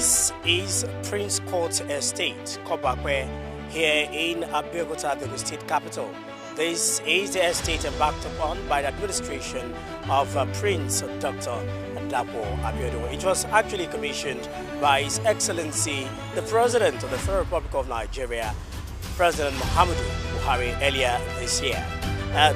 This is Prince Court Estate, Kobape, here in Abeokuta, the state capital. This is the estate embarked upon by the administration of Prince Dr. Dapo Abiodun. It was actually commissioned by His Excellency, the President of the Federal Republic of Nigeria, President Muhammadu Buhari, earlier this year.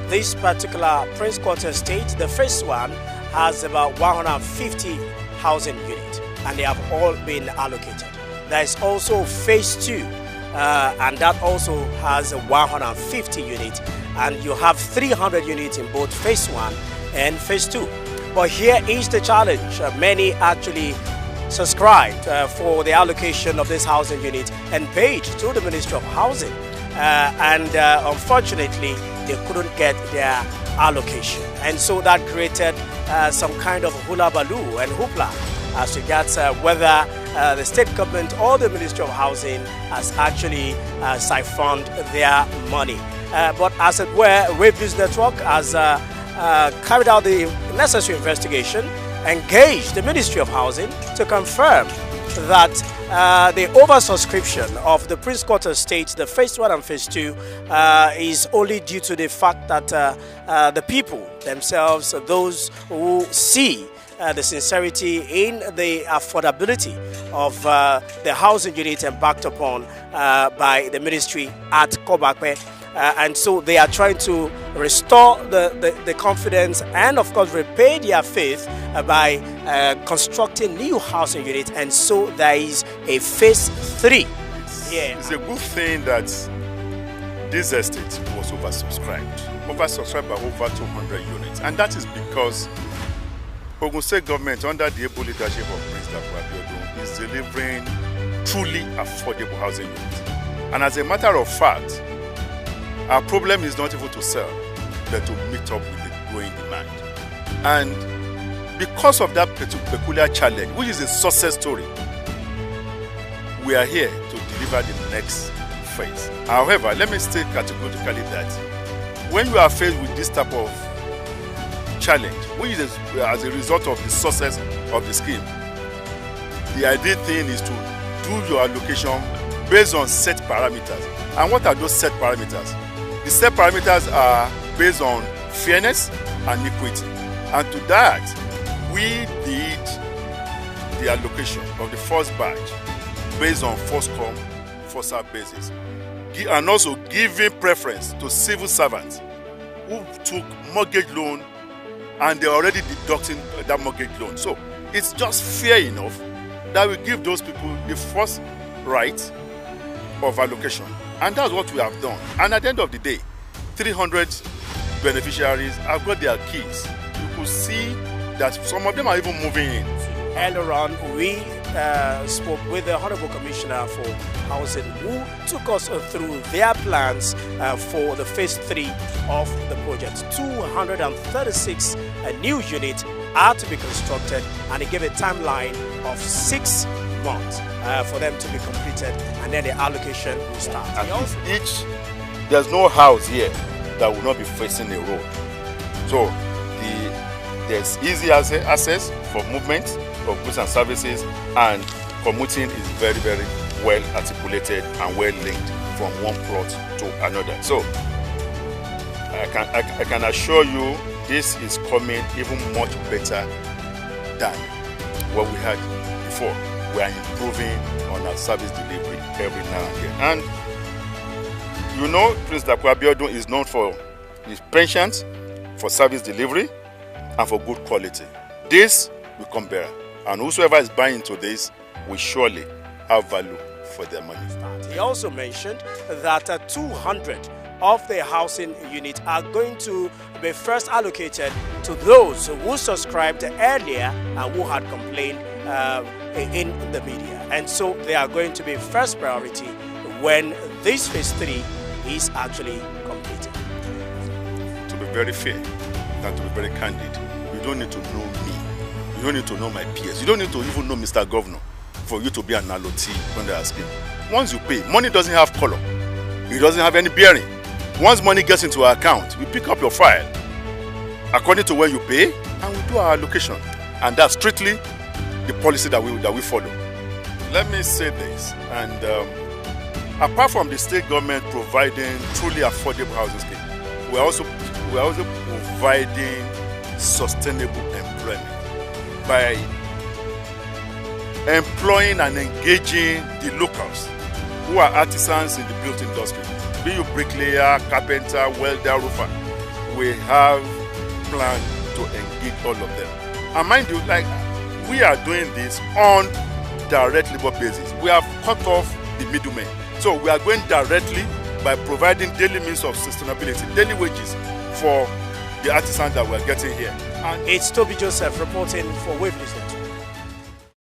This particular Prince Court Estate, the first one, has about 150 housing units, and they have all been allocated. There is also phase 2, and that also has 150 units, and you have 300 units in both phase 1 and phase 2. But here is the challenge. Many actually subscribed for the allocation of this housing unit and paid to the Ministry of Housing, and unfortunately they couldn't get their allocation, and so that created some kind of hula baloo and hoopla as regards whether the state government or the Ministry of Housing has actually siphoned their money. But as it were, Wave News Network has carried out the necessary investigation, engaged the Ministry of Housing to confirm that the oversubscription of the Prince Court Estate, the phase 1 and phase 2, is only due to the fact that the people themselves, those who see the sincerity in the affordability of the housing unit embarked upon by the ministry at Kobape, and so they are trying to restore the confidence and of course repay their faith by constructing new housing units, and so there is a phase 3. It's a good thing that this estate was oversubscribed by over 200 units, and that is because Ogun State government under the able leadership of Prince Dapo Abiodun is delivering truly affordable housing units. And as a matter of fact, our problem is not even to sell, but to meet up with the growing demand. And because of that peculiar challenge, which is a success story, we are here to deliver the next phase. However, let me state categorically that when you are faced with this type of challenge, which is as a result of the success of the scheme, the ideal thing is to do your allocation based on set parameters. And what are those set parameters? The set parameters are based on fairness and equity. And to that, we did the allocation of the first batch based on first come, first served basis. And also giving preference to civil servants who took mortgage loan and they're already deducting that mortgage loan. So it's just fair enough that we give those people the first right of allocation. And that's what we have done. And at the end of the day, 300 beneficiaries have got their keys. You could see that some of them are even moving in. Earlier on, we spoke with the Honorable Commissioner for Housing, who took us through their plans for the phase 3 of the project. 236 new units are to be constructed, and he gave a timeline of 6 months for them to be completed, and then the allocation will start. And there's no house here that will not be facing a road. So there's easy access for movement of goods and services, and commuting is very, very well articulated and well linked from one plot to another. So I can assure you this is coming even much better than what we had before. We are improving on our service delivery every now and then. And you know, Prince Dapo Abiodun is known for his pensions, for service delivery, and for good quality. This will come better. And whosoever is buying into this will surely have value for their money. He also mentioned that 200 of the housing units are going to be first allocated to those who subscribed earlier and who had complained in the media. And so they are going to be first priority when this phase 3 is actually completed. To be very fair and to be very candid, you don't need to know me. You don't need to know my peers. You don't need to even know Mr. Governor for you to be an allotee under our scheme. Once you pay, money doesn't have color. It doesn't have any bearing. Once money gets into our account, we pick up your file according to where you pay, and we do our allocation. And that's strictly the policy that we follow. let me say this, and apart from the state government providing truly affordable housing scheme, we're also providing sustainable employment by employing and engaging the locals who are artisans in the built industry. Be you bricklayer, carpenter, welder, roofer, we have planned to engage all of them. And mind you, like, we are doing this on direct labor basis. We have cut off the middlemen. So we are going directly by providing daily means of sustainability, daily wages for the artisans that we are getting here. And it's Toby Joseph reporting for Wave News.